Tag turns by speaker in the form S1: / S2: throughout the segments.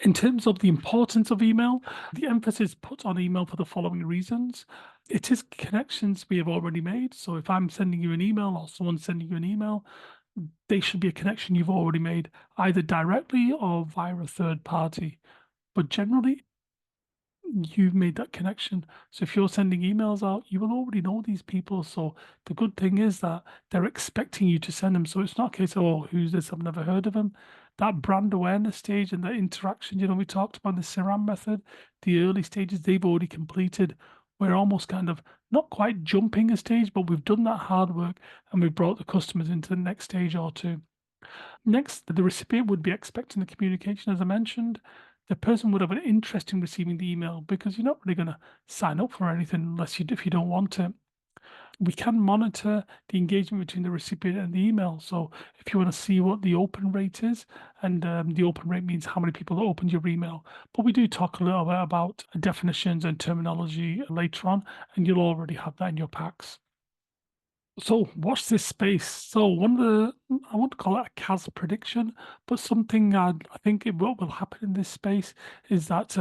S1: In terms of the importance of email, the emphasis put on email for the following reasons. It is connections we have already made. So if I'm sending you an email or someone's sending you an email, they should be a connection you've already made, either directly or via a third party. But generally, you've made that connection. So if you're sending emails out, you will already know these people. So the good thing is that they're expecting you to send them. So it's not a case of, oh, who's this? I've never heard of him. That brand awareness stage and the interaction, we talked about the SIRAM method, the early stages they've already completed. We're almost kind of not quite jumping a stage, but we've done that hard work and we've brought the customers into the next stage or two. Next, the recipient would be expecting the communication, as I mentioned. The person would have an interest in receiving the email because you're not really going to sign up for anything unless if you don't want it. We can monitor the engagement between the recipient and the email. So if you want to see what the open rate is, and the open rate means how many people opened your email. But we do talk a little bit about definitions and terminology later on, and you'll already have that in your packs. So watch this space. So one of I won't call it a CAS prediction, but something I think what will happen in this space is that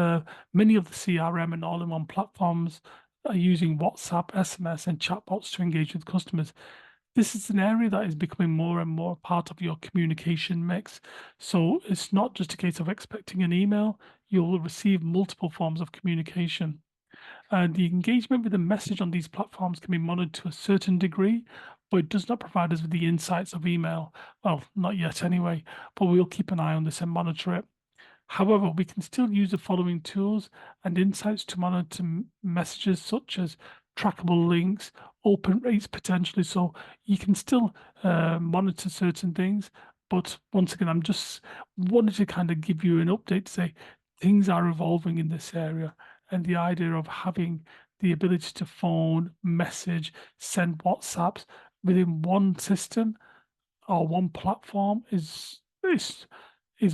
S1: many of the CRM and all-in-one platforms are using WhatsApp, SMS, and chatbots to engage with customers. This is an area that is becoming more and more part of your communication mix. So it's not just a case of expecting an email, you'll receive multiple forms of communication. The engagement with the message on these platforms can be monitored to a certain degree, but it does not provide us with the insights of email. Well, not yet anyway, but we'll keep an eye on this and monitor it. However, we can still use the following tools and insights to monitor messages such as trackable links, open rates potentially. So you can still monitor certain things. But once again, I'm just wanted to kind of give you an update to say things are evolving in this area. And the idea of having the ability to phone, message, send WhatsApps within one system or one platform is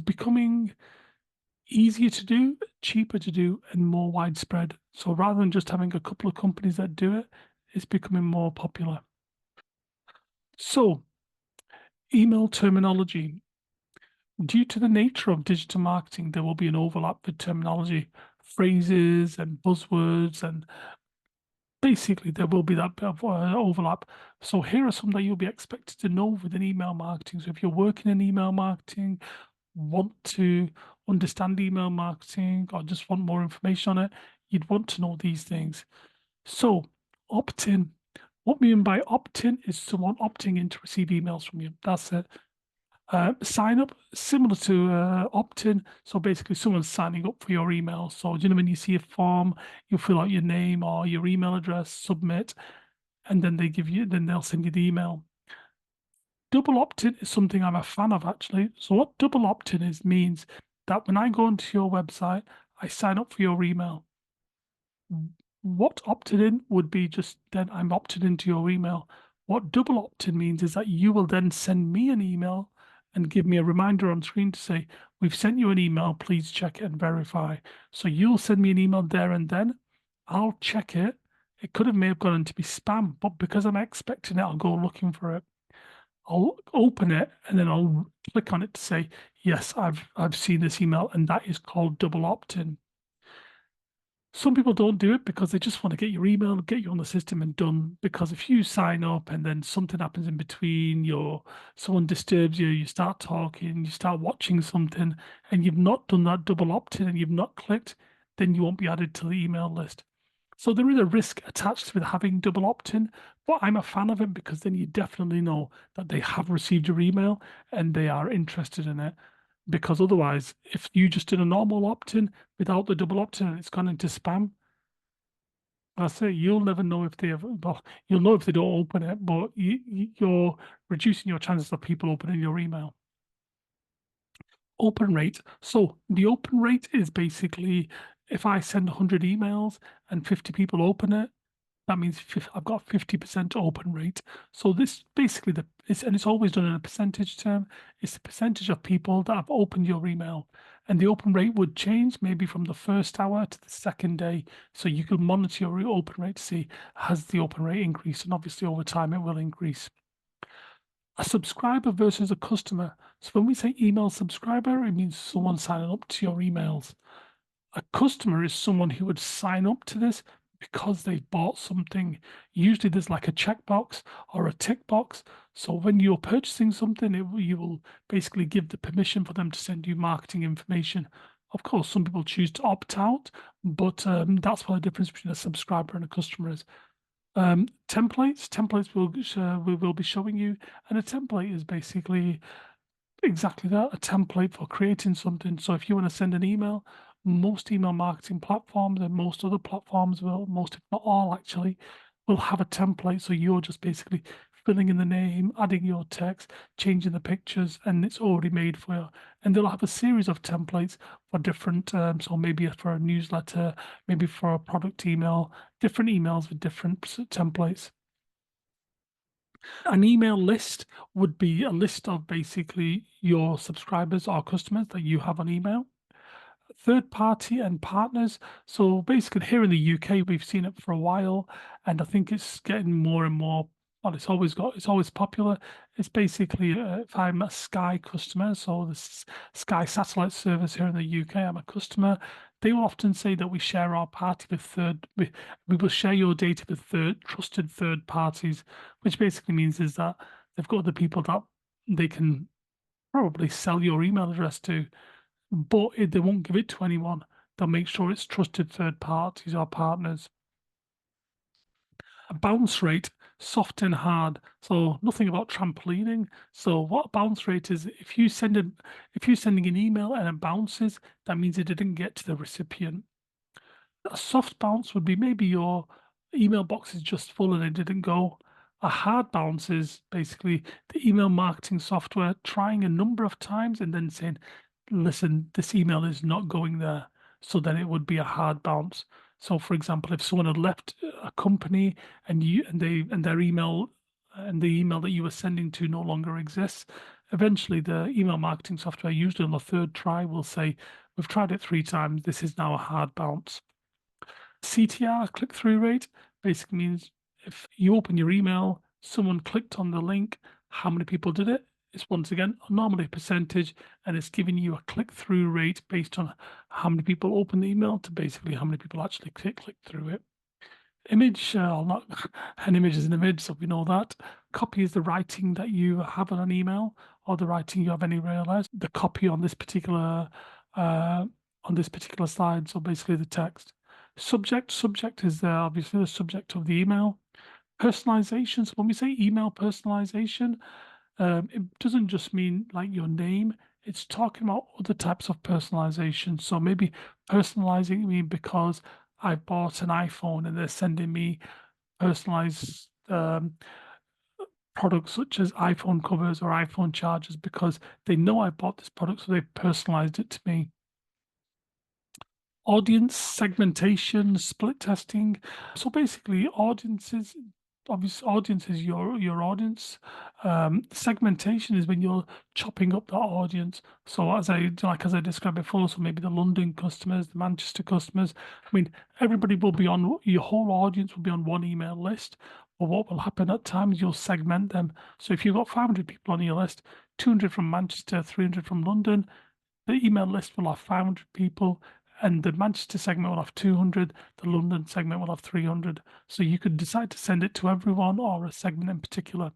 S1: becoming easier to do, cheaper to do, and more widespread. So rather than just having a couple of companies that do it, it's becoming more popular. So, email terminology. Due to the nature of digital marketing, there will be an overlap with terminology, phrases, and buzzwords, and basically there will be that bit of overlap. So here are some that you'll be expected to know within email marketing. So if you're working in email marketing, want to understand email marketing, or just want more information on it, you'd want to know these things. So opt-in. What we mean by opt-in is someone opting in to receive emails from you. That's it. Sign up, similar to opt-in. So basically, someone's signing up for your email. So, when you see a form, you fill out your name or your email address, submit, and then then they'll send you the email. Double opt-in is something I'm a fan of actually. So, what double opt-in is means that when I go onto your website, I sign up for your email. What opted in would be just then I'm opted into your email. What double opt-in means is that you will then send me an email and give me a reminder on screen to say, we've sent you an email, please check it and verify. So you'll send me an email there and then. I'll check it. It may have gone into be spam, but because I'm expecting it, I'll go looking for it. I'll open it and then I'll click on it to say, yes, I've seen this email, and that is called double opt-in. Some people don't do it because they just want to get your email, get you on the system and done. Because if you sign up and then something happens in between, someone disturbs you, you start talking, you start watching something, and you've not done that double opt-in and you've not clicked, then you won't be added to the email list. So there is a risk attached with having double opt-in, but I'm a fan of it because then you definitely know that they have received your email and they are interested in it. Because otherwise, if you just did a normal opt-in without the double opt-in and it's gone into spam, that's it. You'll never know if they have, well, you'll know if they don't open it, but you're reducing your chances of people opening your email. Open rate. So the open rate is basically if I send 100 emails and 50 people open it, that means I've got 50% open rate. So this basically it's always done in a percentage term. It's the percentage of people that have opened your email. And the open rate would change maybe from the first hour to the second day. So you can monitor your open rate to see has the open rate increased. And obviously over time it will increase. A subscriber versus a customer. So when we say email subscriber, it means someone signing up to your emails. A customer is someone who would sign up to this because they bought something. Usually there's like a checkbox or a tick box. So when you're purchasing something, you will basically give the permission for them to send you marketing information. Of course, some people choose to opt out, but that's what the difference between a subscriber and a customer is. Templates we will be showing you, and a template is basically exactly that, a template for creating something. So if you want to send an email, most email marketing platforms and most other platforms will, most if not all actually, will have a template. So you're just basically filling in the name, adding your text, changing the pictures, and it's already made for you. And they'll have a series of templates for different, so maybe for a newsletter, maybe for a product email, different emails with different templates. An email list would be a list of basically your subscribers or customers that you have on email. Third party and partners. So basically, here in the UK, we've seen it for a while, and I think it's getting more and more. Well, it's always popular. It's basically if I'm a Sky customer, so the Sky satellite service here in the UK, I'm a customer. They will often say that we share our party with we will share your data with trusted third parties, which basically means is that they've got the people that they can probably sell your email address to, but they won't give it to anyone. They'll make sure it's trusted third parties or partners. A bounce rate, soft and hard. So nothing about trampolining. So what a bounce rate is, if you're sending an email and it bounces, that means it didn't get to the recipient. A soft bounce would be maybe your email box is just full and it didn't go. A hard bounce is basically the email marketing software trying a number of times and then saying, listen, this email is not going there. So then it would be a hard bounce. So for example, if someone had left a company and their email and the email that you were sending to no longer exists, eventually the email marketing software, usually on the third try, will say, we've tried it 3 times, this is now a hard bounce. CTR, click-through rate, basically means if you open your email, someone clicked on the link, how many people did it? It's once again normally a percentage, and it's giving you a click-through rate based on how many people open the email to basically how many people actually click through it. Image, not an image is an image, so we know that. Copy is the writing that you have on an email or the writing you have anywhere else. The copy uh, on this particular slide, so basically the text. Subject is obviously the subject of the email. Personalization. So when we say email personalization, it doesn't just mean like your name. It's talking about other types of personalization. So maybe personalizing me because I bought an iPhone and they're sending me personalized products such as iPhone covers or iPhone chargers because they know I bought this product, so they personalized it to me. Audience segmentation, split testing. So basically, audience is your audience. Segmentation is when you're chopping up that audience. So as I described before, so maybe the London customers, the Manchester customers. I mean, everybody will be on your whole audience will be on one email list. But what will happen at times, you'll segment them. So if you've got 500 people on your list, 200 from Manchester, 300 from London, the email list will have 500 people, and the Manchester segment will have 200, the London segment will have 300. So you could decide to send it to everyone or a segment in particular.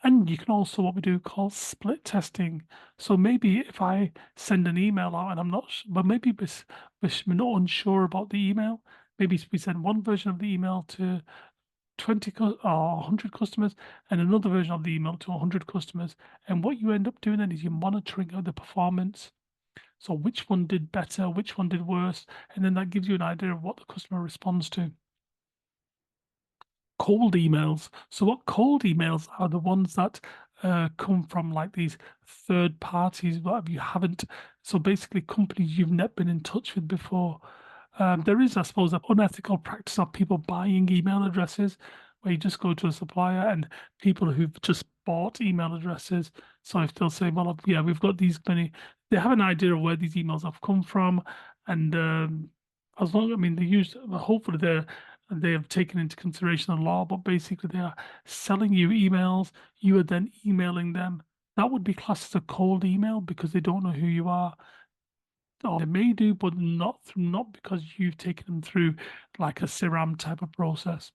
S1: And you can also what we do call split testing. So maybe if I send an email out and I'm not, but maybe we're not unsure about the email. Maybe we send one version of the email to 20 or 100 customers and another version of the email to 100 customers. And what you end up doing then is you're monitoring the performance. So which one did better, which one did worse, and then that gives you an idea of what the customer responds to. Cold emails. So what cold emails are the ones that come from like these third parties, whatever you haven't. So basically companies you've never been in touch with before. There is, I suppose, an unethical practice of people buying email addresses where you just go to a supplier and people who've just bought email addresses. So if they'll say, well, yeah, we've got these many, they have an idea of where these emails have come from. And as long, I mean, they use, hopefully they're and they have taken into consideration the law, but basically they are selling you emails. You are then emailing them. That would be classed as a cold email because they don't know who you are. Or they may do, but not because you've taken them through like a CRM type of process.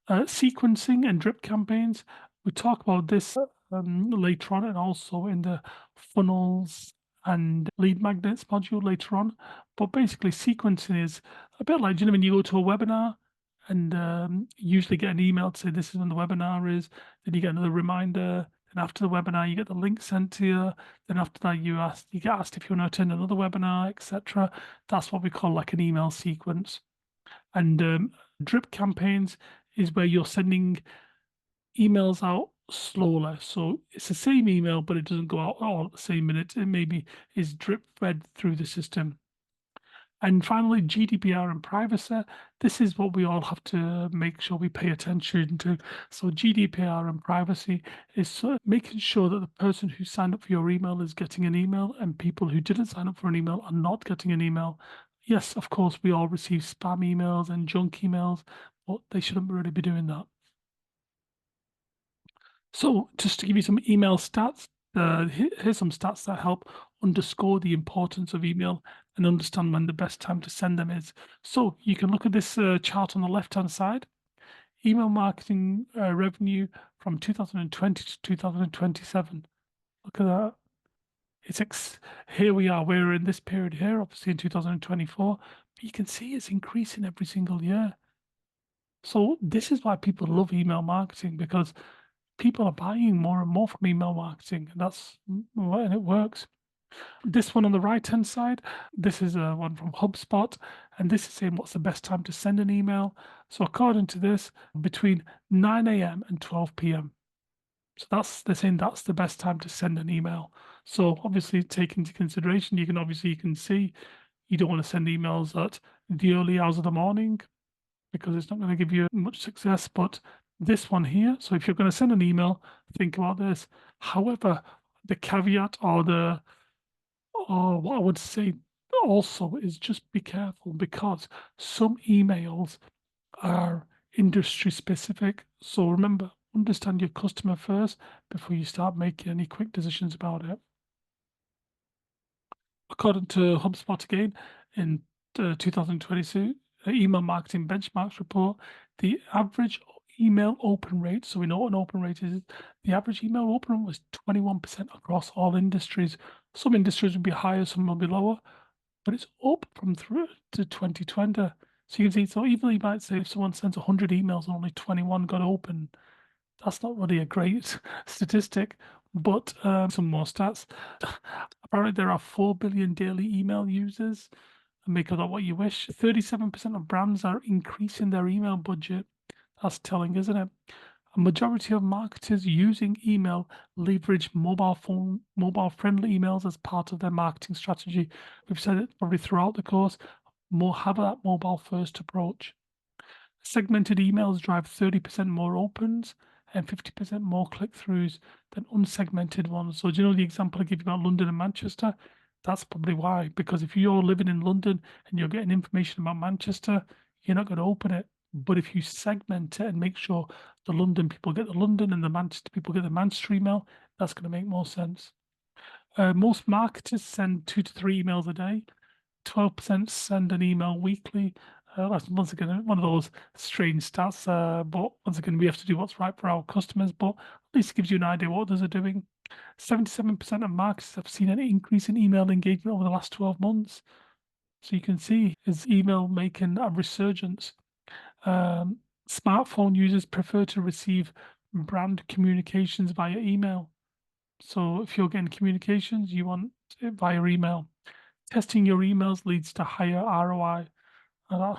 S1: Sequencing and drip campaigns. We talk about this later on, and also in the funnels and lead magnets module later on. But basically, sequencing is a bit like, you know, when you go to a webinar and you usually get an email to say this is when the webinar is, then you get another reminder. And after the webinar, you get the link sent to you. Then after that, you get asked if you want to attend another webinar, etc. That's what we call like an email sequence. And drip campaigns is where you're sending emails out slowly. So it's the same email, but it doesn't go out all at the same minute. It maybe is drip fed through the system. And finally, GDPR and privacy. This is what we all have to make sure we pay attention to. So GDPR and privacy is making sure that the person who signed up for your email is getting an email, and people who didn't sign up for an email are not getting an email. Yes, of course, we all receive spam emails and junk emails, but they shouldn't really be doing that. So just to give you some email stats, here's some stats that help underscore the importance of email and understand when the best time to send them is. So you can look at this chart on the left-hand side. Email marketing revenue from 2020 to 2027. Look at that. Here we are. We're in this period here, obviously in 2024. But you can see it's increasing every single year. So this is why people love email marketing, because people are buying more and more from email marketing, and and it works. This one on the right hand side, this is one from HubSpot, and this is saying what's the best time to send an email. So according to this, between 9 a.m. and 12 p.m. So they're saying that's the best time to send an email. So obviously take into consideration, you can see you don't want to send emails at the early hours of the morning, because it's not going to give you much success. But this one here, so if you're going to send an email, think about this. However, the caveat or what I would say also is just be careful, because some emails are industry specific. So remember, understand your customer first before you start making any quick decisions about it. According to HubSpot again, in 2022 email marketing benchmarks report, the average email open rate, so we know what an open rate is, the average email open rate was 21% across all industries. Some industries will be higher, some will be lower, but it's up from through to 2020. So you can see, so even you might say if someone sends 100 emails and only 21 got open, that's not really a great statistic. But some more stats. Apparently, there are 4 billion daily email users. And make of that what you wish. 37% of brands are increasing their email budget. That's telling, isn't it? A majority of marketers using email leverage mobile friendly emails as part of their marketing strategy. We've said it probably throughout the course. More have that mobile first approach. Segmented emails drive 30% more opens and 50% more click-throughs than unsegmented ones. So do you know the example I give you about London and Manchester? That's probably why. Because if you're living in London and you're getting information about Manchester, you're not going to open it. But if you segment it and make sure the London people get the London and the Manchester people get the Manchester email, that's going to make more sense. Most marketers send 2 to 3 emails a day. 12% send an email weekly. That's once again one of those strange stats, but once again, we have to do what's right for our customers. But at least it gives you an idea what others are doing. 77% of marketers have seen an increase in email engagement over the last 12 months. So you can see is email making a resurgence. Smartphone users prefer to receive brand communications via email. So if you're getting communications, you want it via email. Testing your emails leads to higher ROI. I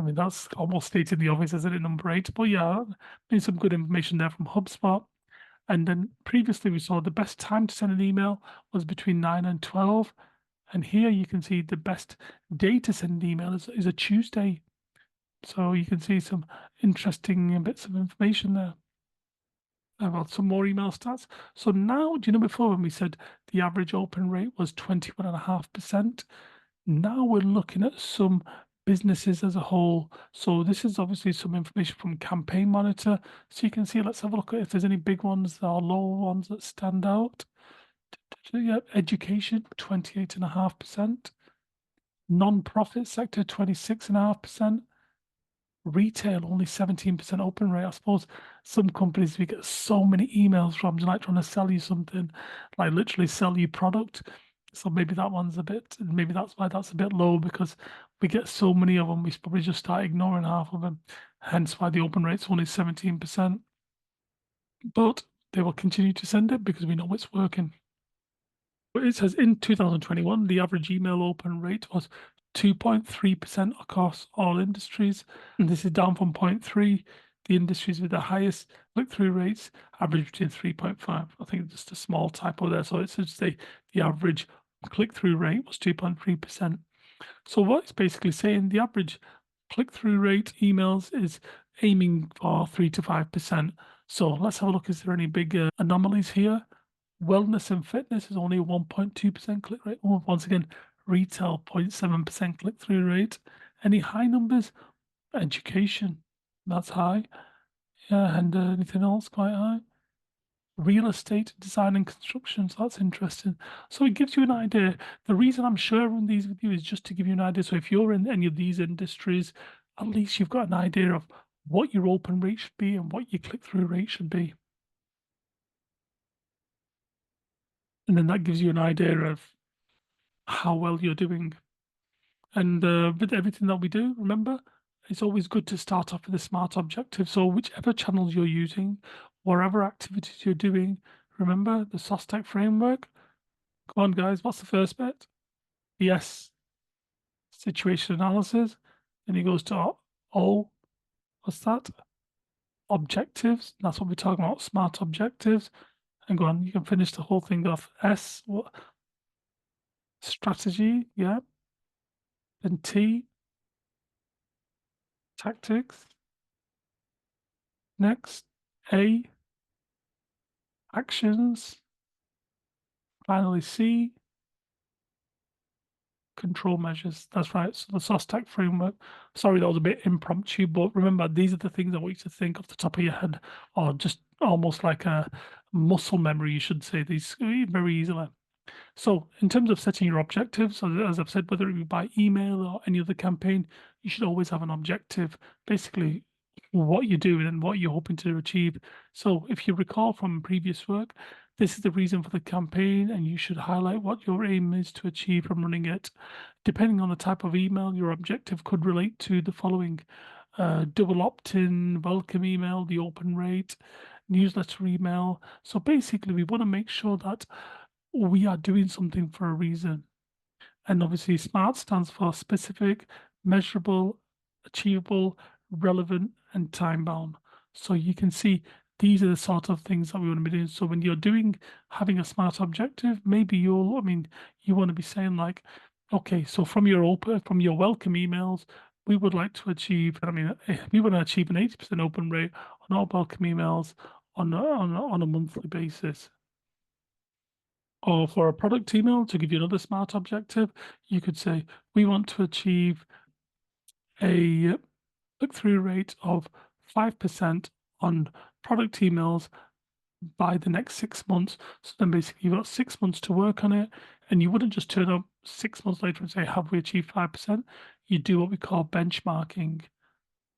S1: mean, that's almost stated in the obvious, isn't it? Number 8. But yeah, there's some good information there from HubSpot. And then previously we saw the best time to send an email was between 9 and 12. And here you can see the best day to send an email is a Tuesday. So you can see some interesting bits of information there about some more email stats. So now, do you know before when we said the average open rate was 21.5%? Now we're looking at some businesses as a whole. So this is obviously some information from Campaign Monitor. So you can see, let's have a look at if there's any big ones or low ones that stand out. Yeah, education, 28.5%. Non-profit sector, 26.5%. Retail, only 17% open rate. I suppose some companies we get so many emails from, like trying to sell you something, like literally sell you product. So maybe that one's a bit, maybe that's why that's a bit low, because we get so many of them, we probably just start ignoring half of them. Hence why the open rate's only 17%. But they will continue to send it because we know it's working. But it says in 2021, the average email open rate was 2.3% across all industries. And this is down from zero point 0.3. The industries with the highest click-through rates average between 3.5. I think just a small typo there. So it says the average click-through rate was 2.3%. So what it's basically saying, the average click-through rate emails is aiming for 3 to 5%. So let's have a look. Is there any big anomalies here? Wellness and fitness is only 1.2% click rate. Oh, once again, retail 0.7% click through rate. Any high numbers? Education, that's high. Yeah, and anything else quite high? Real estate, design and construction. So that's interesting. So it gives you an idea. The reason I'm sharing these with you is just to give you an idea. So if you're in any of these industries, at least you've got an idea of what your open rate should be and what your click through rate should be. And then that gives you an idea of how well you're doing. And with everything that we do, remember, it's always good to start off with a SMART objective. So whichever channels you're using, whatever activities you're doing, remember the SOSTEC framework. Come on, guys, what's the first bit? Yes, situation analysis. Then he goes to O, what's that? Objectives. That's what we're talking about, SMART objectives. And go on, you can finish the whole thing off. S, what? Strategy, yeah. Then T, tactics. Next, A, actions. Finally, C, control measures. That's right. So the SOSTEC framework. Sorry, that was a bit impromptu, but remember, these are the things I want you to think off the top of your head, or just almost like a muscle memory, you should say these very easily. So, in terms of setting your objectives, as I've said, whether it be by email or any other campaign, you should always have an objective, basically what you're doing and what you're hoping to achieve. So, if you recall from previous work, this is the reason for the campaign, and you should highlight what your aim is to achieve from running it. Depending on the type of email, your objective could relate to the following: double opt-in, welcome email, the open rate, newsletter email. So basically, we want to make sure that we are doing something for a reason. And obviously, SMART stands for specific, measurable, achievable, relevant, and time bound. So you can see these are the sort of things that we want to be doing. So when you're having a SMART objective, maybe you want to be saying like, okay, so from your welcome emails, we would like to achieve, we want to achieve an 80% open rate on our welcome emails on a monthly basis. Or for a product email, to give you another SMART objective, you could say, we want to achieve a click-through rate of 5% on product emails by the next 6 months. So then basically you've got 6 months to work on it, and you wouldn't just turn up 6 months later and say, have we achieved 5%? You do what we call benchmarking.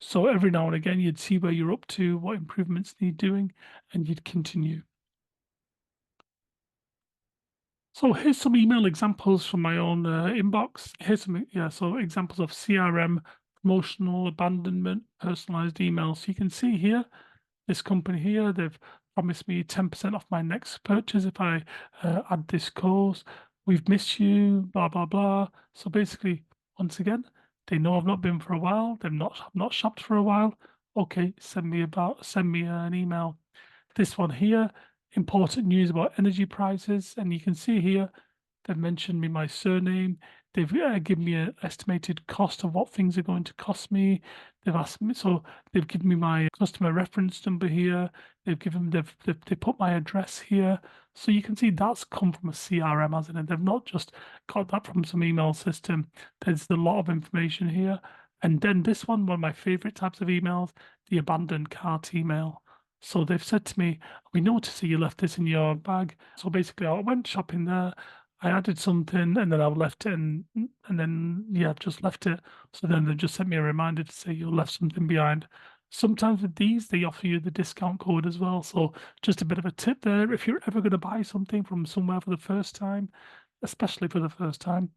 S1: So every now and again, you'd see where you're up to, what improvements need doing, and you'd continue. So here's some email examples from my own inbox. Here's some, so examples of CRM, promotional abandonment, personalized emails. So you can see here, this company here, they've promised me 10% off my next purchase if I add this course. We've missed you, blah, blah, blah. So basically, once again, they know I've not been for a while. I've not shopped for a while. Okay, send me an email. This one here, important news about energy prices. And you can see here, they've mentioned me my surname. They've given me an estimated cost of what things are going to cost me. They've asked me, so they've given me my customer reference number here. They put my address here. So you can see that's come from a CRM, hasn't it? They've not just got that from some email system. There's a lot of information here. And then this one of my favorite types of emails, the abandoned cart email. So they've said to me, we noticed that you left this in your bag. So basically, I went shopping there. I added something and then I left it and then yeah, I've just left it. So then they just sent me a reminder to say you left something behind. Sometimes with these, they offer you the discount code as well. So just a bit of a tip there. If you're ever going to buy something from somewhere for the first time, especially for the first time,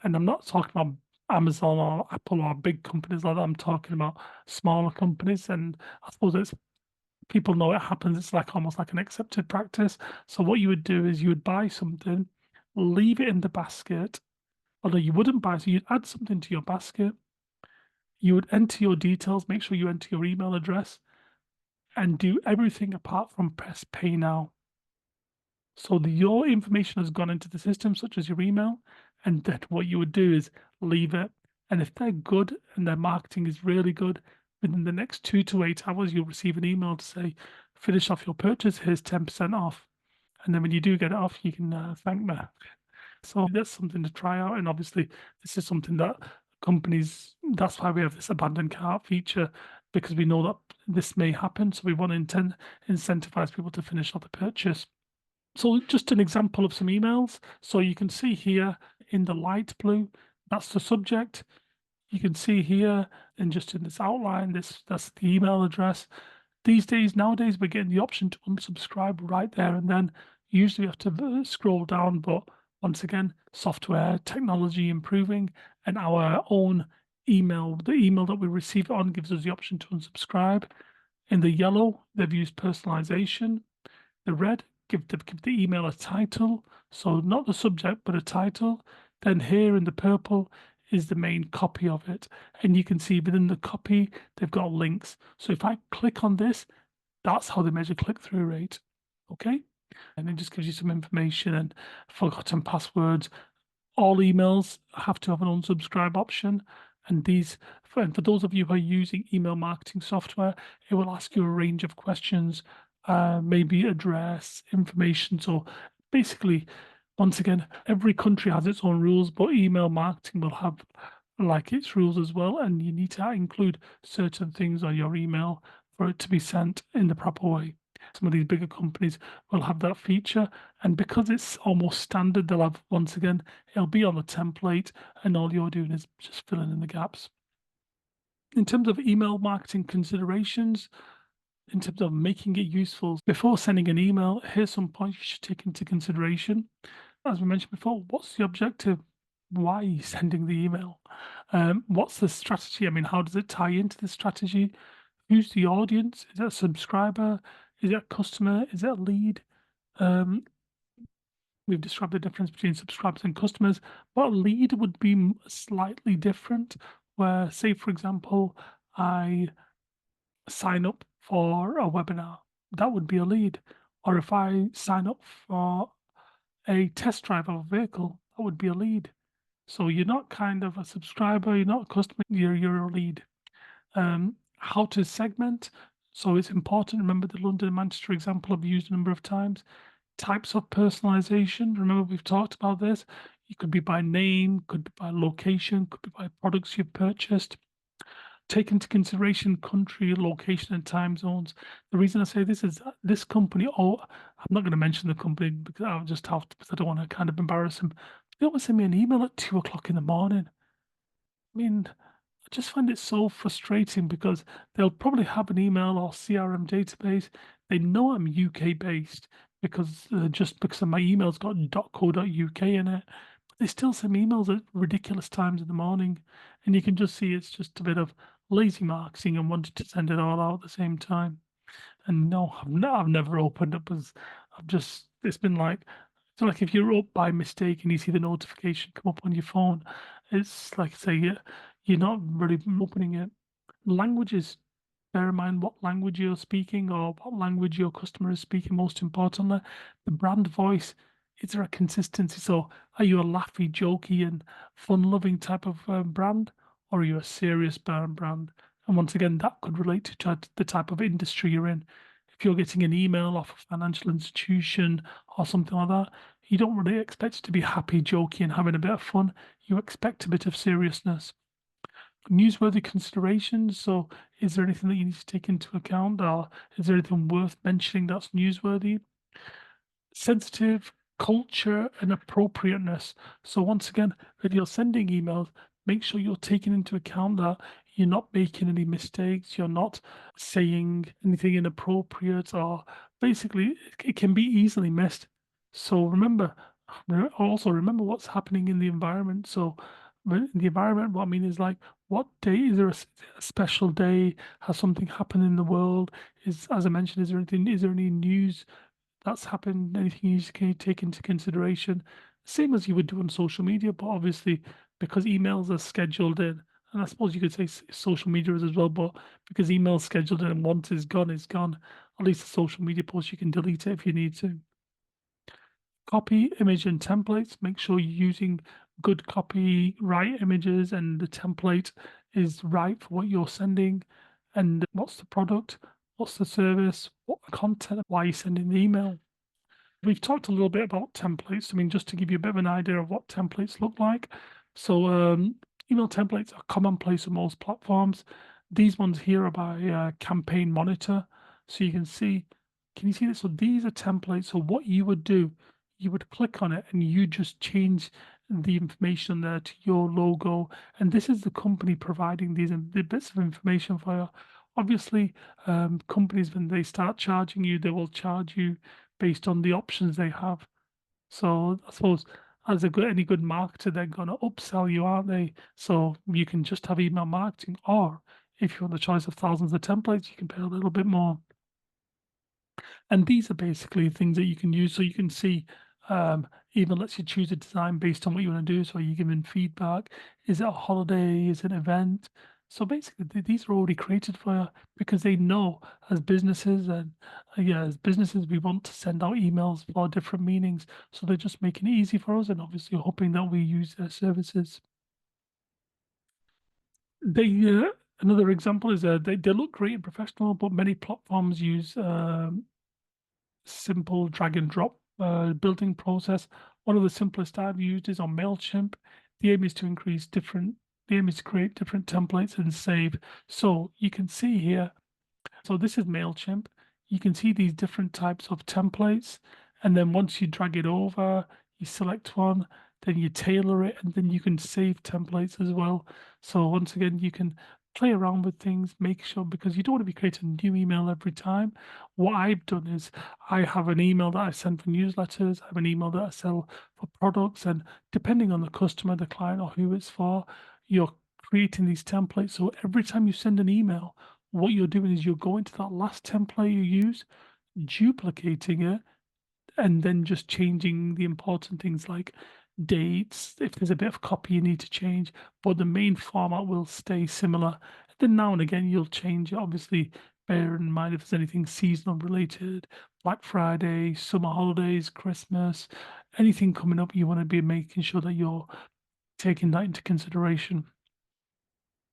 S1: and I'm not talking about Amazon or Apple or big companies like that. I'm talking about smaller companies. And I suppose it's people know it happens. It's like almost like an accepted practice. So what you would do is you would buy something, leave it in the basket. Although you wouldn't buy, so you'd add something to your basket. You would enter your details, make sure you enter your email address, and do everything apart from press pay now. So your information has gone into the system, such as your email, and then what you would do is leave it. And if they're good and their marketing is really good, within the next 2 to 8 hours, you'll receive an email to say, finish off your purchase, here's 10% off. And then when you do get it off, you can thank me. So that's something to try out. And obviously, this is something that companies, that's why we have this abandoned cart feature, because we know that this may happen. So we want to incentivize people to finish off the purchase. So just an example of some emails. So you can see here in the light blue, that's the subject. You can see here, and just in this outline, that's the email address. These days, nowadays, we're getting the option to unsubscribe right there and then. Usually we have to scroll down, but once again, software, technology improving, and our own email, the email that we receive it on gives us the option to unsubscribe. In the yellow, they've used personalization. The red, give the email a title, so not the subject, but a title. Then here in the purple is the main copy of it. And you can see within the copy, they've got links. So if I click on this, that's how they measure click-through rate. Okay. And it just gives you some information and forgotten passwords. All emails have to have an unsubscribe option. And for those of you who are using email marketing software, it will ask you a range of questions, maybe address, information. So basically, once again, every country has its own rules, but email marketing will have like its rules as well. And you need to include certain things on your email for it to be sent in the proper way. Some of these bigger companies will have that feature. And because it's almost standard, they'll have, once again, it'll be on the template, and all you're doing is just filling in the gaps. In terms of email marketing considerations, in terms of making it useful, before sending an email, here's some points you should take into consideration. As we mentioned before, what's the objective? Why are you sending the email? What's the strategy? I mean, how does it tie into the strategy? Who's the audience? Is it a subscriber? Is it a customer? Is it a lead? We've described the difference between subscribers and customers, but a lead would be slightly different. Where, say, for example, I sign up for a webinar, that would be a lead. Or if I sign up for a test drive of a vehicle, that would be a lead. So you're not kind of a subscriber, you're not a customer, you're a lead. How to segment. So it's important. Remember the London and Manchester example I've used a number of times. Types of personalization. Remember, we've talked about this. It could be by name, could be by location, could be by products you've purchased. Take into consideration country, location, and time zones. The reason I say this is that this company, oh, I'm not going to mention the company because I'll just have to, because I don't want to kind of embarrass them. They always send me an email at 2 o'clock in the morning. I mean, I just find it so frustrating because they'll probably have an email or CRM database. They know I'm UK based because just because my email's got .co.uk in it. But they still send me emails at ridiculous times in the morning, and you can just see it's just a bit of lazy marketing and wanting to send it all out at the same time. And no, I've never opened up as it's been like if you're up by mistake and you see the notification come up on your phone, it's like say you're not really opening it. Languages, bear in mind what language you're speaking or what language your customer is speaking. Most importantly, the brand voice. Is there a consistency? So, are you a laughy, jokey, and fun-loving type of brand, or are you a serious brand? And once again, that could relate to the type of industry you're in. if you're getting an email off a financial institution or something like that, you don't really expect it to be happy, jokey, and having a bit of fun. You expect a bit of seriousness. Newsworthy considerations. So, is there anything that you need to take into account, or is there anything worth mentioning that's newsworthy? Sensitive, culture, and appropriateness. So, once again, if you're sending emails, make sure you're taking into account that you're not making any mistakes, you're not saying anything inappropriate, or basically, it can be easily missed. So, also remember what's happening in the environment. So, in the environment, what I mean is like, what day is there a special day? Has something happened in the world? As I mentioned, is there any news that's happened, anything you can take into consideration, same as you would do on social media, but obviously because emails are scheduled in, and I suppose you could say social media is as well, but because emails scheduled in and once it's gone, it's gone. At least the social media post you can delete it if you need to. Copy, image, and templates. Make sure you're using good copy, right images, and the template is right for what you're sending. And what's the product? What's the service? What content? Why are you sending the email? We've talked a little bit about templates. I mean, just to give you a bit of an idea of what templates look like. So, email templates are commonplace on most platforms. These ones here are by Campaign Monitor. So you can you see this? So these are templates. So what you would do, you would click on it and you just change the information there to your logo. And this is the company providing the bits of information for you. Obviously, companies, when they start charging you, they will charge you based on the options they have. So I suppose as any good marketer, they're gonna upsell you, aren't they? So you can just have email marketing, or if you want the choice of thousands of templates, you can pay a little bit more. And these are basically things that you can use. So you can see, even lets you choose a design based on what you want to do. So are you giving feedback? Is it a holiday? Is it an event? So basically, these are already created for you because they know as businesses and yeah, as businesses, we want to send out emails for different meanings. So they're just making it easy for us and obviously hoping that we use their services. Another example is they look great and professional, but many platforms use simple drag and drop building process. One of the simplest I've used is on MailChimp. The aim is to the aim is to create different templates and save. So you can see here, so this is MailChimp. You can see these different types of templates. And then once you drag it over, you select one, then you tailor it, and then you can save templates as well. So once again, you can play around with things, make sure, because you don't want to be creating a new email every time. What I've done is I have an email that I send for newsletters, I have an email that I sell for products, and depending on the customer, the client, or who it's for, you're creating these templates. So every time you send an email, what you're doing is you're going to that last template you use, duplicating it, and then just changing the important things like dates. If there's a bit of copy you need to change, but the main format will stay similar. Then now and again you'll change it. Obviously, bear in mind if there's anything seasonal related, Black Friday, summer holidays, Christmas, anything coming up, you want to be making sure that you're taking that into consideration.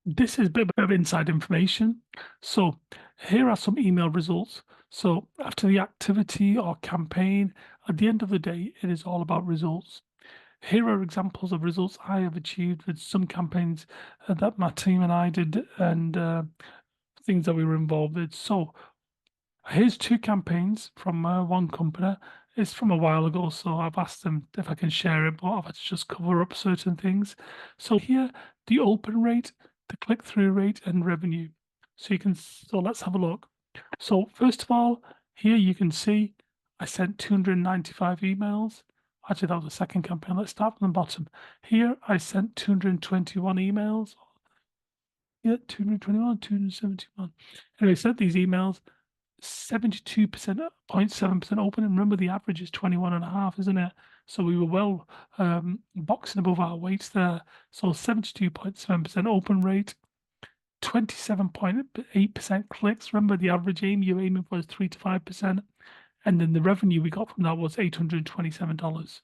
S1: This is a bit of inside information. So here are some email results. So after the activity or campaign, at the end of the day, it is all about results. Here are examples of results I have achieved with some campaigns that my team and I did and things that we were involved with. So here's two campaigns from one company. It's from a while ago, so I've asked them if I can share it, but I've had to just cover up certain things. So here, the open rate, the click-through rate, and revenue. So let's have a look. So first of all, here you can see I sent 295 emails. Actually, that was the second campaign. Let's start from the bottom. Here, I sent 221 emails. Yeah, 221, 271. Anyway, I sent these emails. 72%, 0.7% open. And remember, the average is 21.5, isn't it? So we were well boxing above our weights there. So 72.7% open rate, 27.8% clicks. Remember, the average aim you're aiming for is 3 to 5%. And then the revenue we got from that was $827.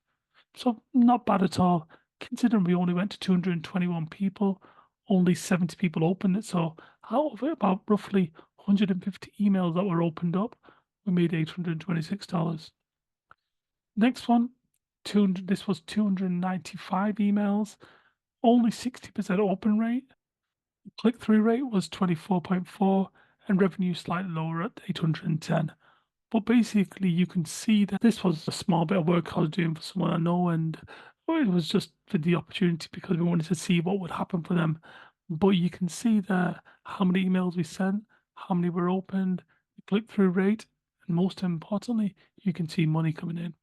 S1: So not bad at all. Considering we only went to 221 people, only 70 people opened it. So out of it, about roughly 150 emails that were opened up, We made $826. Next one, 200, this was 295 emails, only 60% open rate. Click-through rate was 24.4 and revenue slightly lower at 810. But basically, you can see that this was a small bit of work I was doing for someone I know, and it was just for the opportunity because we wanted to see what would happen for them. But you can see there how many emails we sent, how many were opened, the click-through rate, and most importantly, you can see money coming in.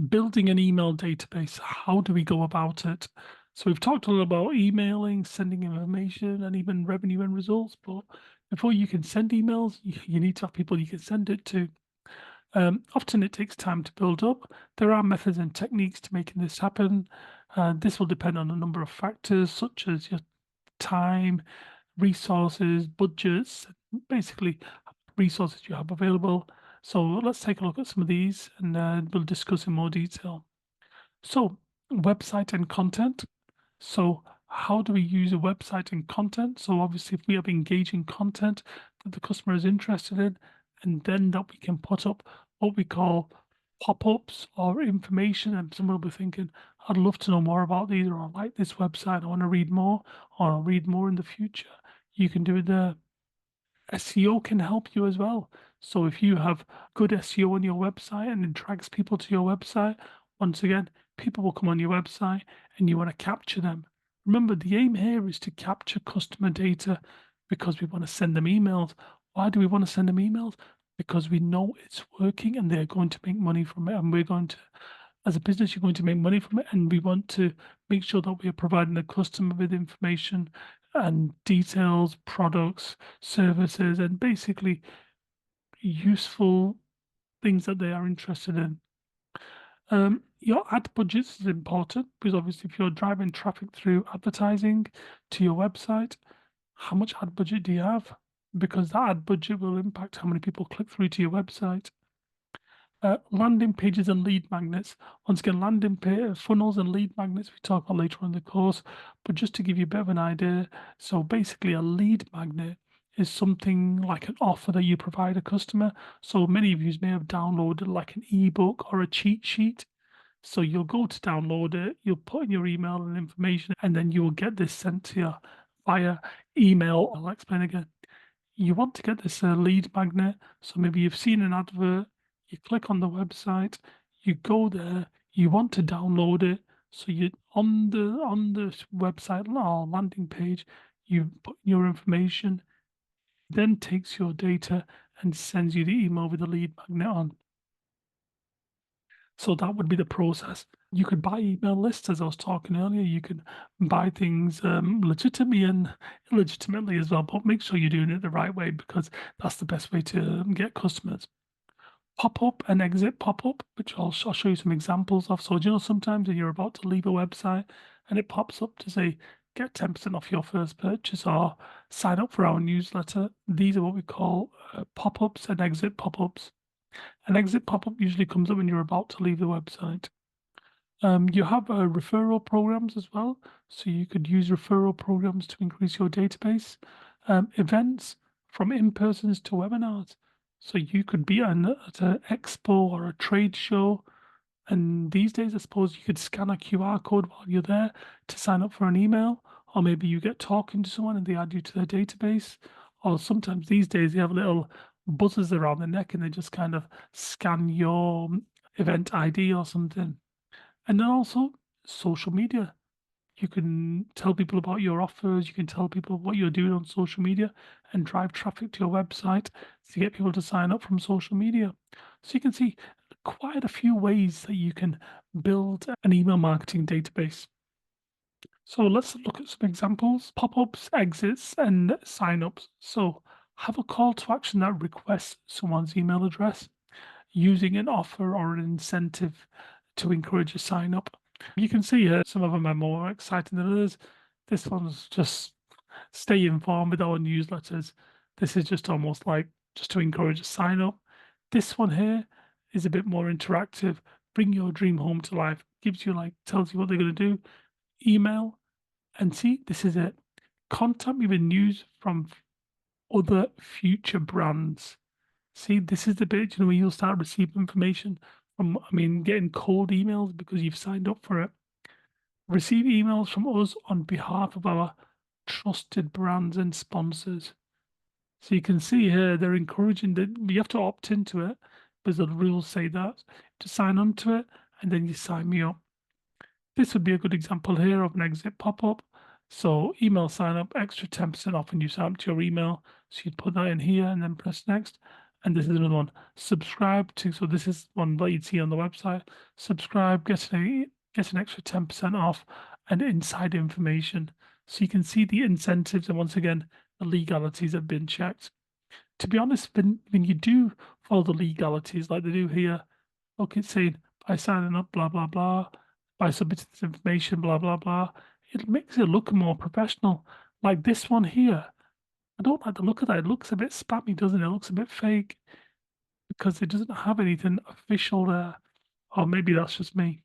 S1: Building an email database, how do we go about it? So we've talked a little about emailing, sending information, and even revenue and results. But before you can send emails, you need to have people you can send it to. Often it takes time to build up. There are methods and techniques to making this happen. This will depend on a number of factors, such as your time, resources, budgets, basically resources you have available. So let's take a look at some of these and we'll discuss in more detail. So, website and content. So, how do we use a website and content? So, obviously, if we have engaging content that the customer is interested in, and then that we can put up what we call pop-ups or information, and someone will be thinking, I'd love to know more about these, or I like this website, I want to read more, or I'll read more in the future. You can do it there. SEO can help you as well. So if you have good SEO on your website and it drags people to your website, once again, people will come on your website and you want to capture them. Remember, the aim here is to capture customer data because we want to send them emails. Why do we want to send them emails? Because we know it's working and they're going to make money from it. And we're going to, as a business, you're going to make money from it. And we want to make sure that we are providing the customer with information and details, products, services, and basically useful things that they are interested in. Your ad budgets is important because obviously, if you're driving traffic through advertising to your website, how much ad budget do you have? Because that ad budget will impact how many people click through to your website. Landing pages and lead magnets. Once again, funnels and lead magnets we talk about later on in the course. But just to give you a bit of an idea, so basically a lead magnet is something like an offer that you provide a customer. So many of you may have downloaded like an ebook or a cheat sheet. So you'll go to download it, you'll put in your email and information, and then you will get this sent to you via email. I'll explain again. You want to get this lead magnet. So maybe you've seen an advert, you click on the website, you go there, you want to download it. So you on the website or landing page, you put your information, then takes your data and sends you the email with the lead magnet on. So that would be the process. You could buy email lists, as I was talking earlier. You can buy things legitimately and illegitimately as well, but make sure you're doing it the right way because that's the best way to get customers. Pop up and exit pop up, which I'll show you some examples of. So, sometimes when you're about to leave a website and it pops up to say, get 10% off your first purchase or sign up for our newsletter. These are what we call pop ups and exit pop ups. An exit pop-up usually comes up when you're about to leave the website. You have referral programs as well, so you could use referral programs to increase your database. Events from in-persons to webinars, so you could be at an expo or a trade show, and these days I suppose you could scan a QR code while you're there to sign up for an email, or maybe you get talking to someone and they add you to their database, or sometimes these days they have little buzzers around the neck and they just kind of scan your event ID or something. And then also social media. You can tell people about your offers, you can tell people what you're doing on social media and drive traffic to your website to get people to sign up from social media. So you can see quite a few ways that you can build an email marketing database. So let's look at some examples, pop-ups, exits, and sign-ups. So have a call to action that requests someone's email address using an offer or an incentive to encourage a sign up. You can see here some of them are more exciting than others. This one's just stay informed with our newsletters. This is just almost like just to encourage a sign up. This one here is a bit more interactive. Bring your dream home to life. Gives you like tells you what they're going to do. Email and see this is it. Contact me with news from other future brands. See, this is the bit, where you'll start receiving information from, getting cold emails because you've signed up for it. Receive emails from us on behalf of our trusted brands and sponsors. So you can see here they're encouraging that you have to opt into it because the rules say that to sign on to it, and then you sign me up. This would be a good example here of an exit pop-up. So email sign up, extra 10% off when you sign up to your email. So you'd put that in here and then press next. And this is another one. Subscribe to, so this is one that you'd see on the website. Subscribe, get an extra 10% off and inside information. So you can see the incentives and once again, the legalities have been checked. To be honest, when you do follow the legalities like they do here, look, it's saying by signing up, blah, blah, blah, by submitting this information, blah, blah, blah. It makes it look more professional. Like this one here. I don't like the look of that. It looks a bit spammy, doesn't it? It looks a bit fake because it doesn't have anything official there. Or maybe that's just me.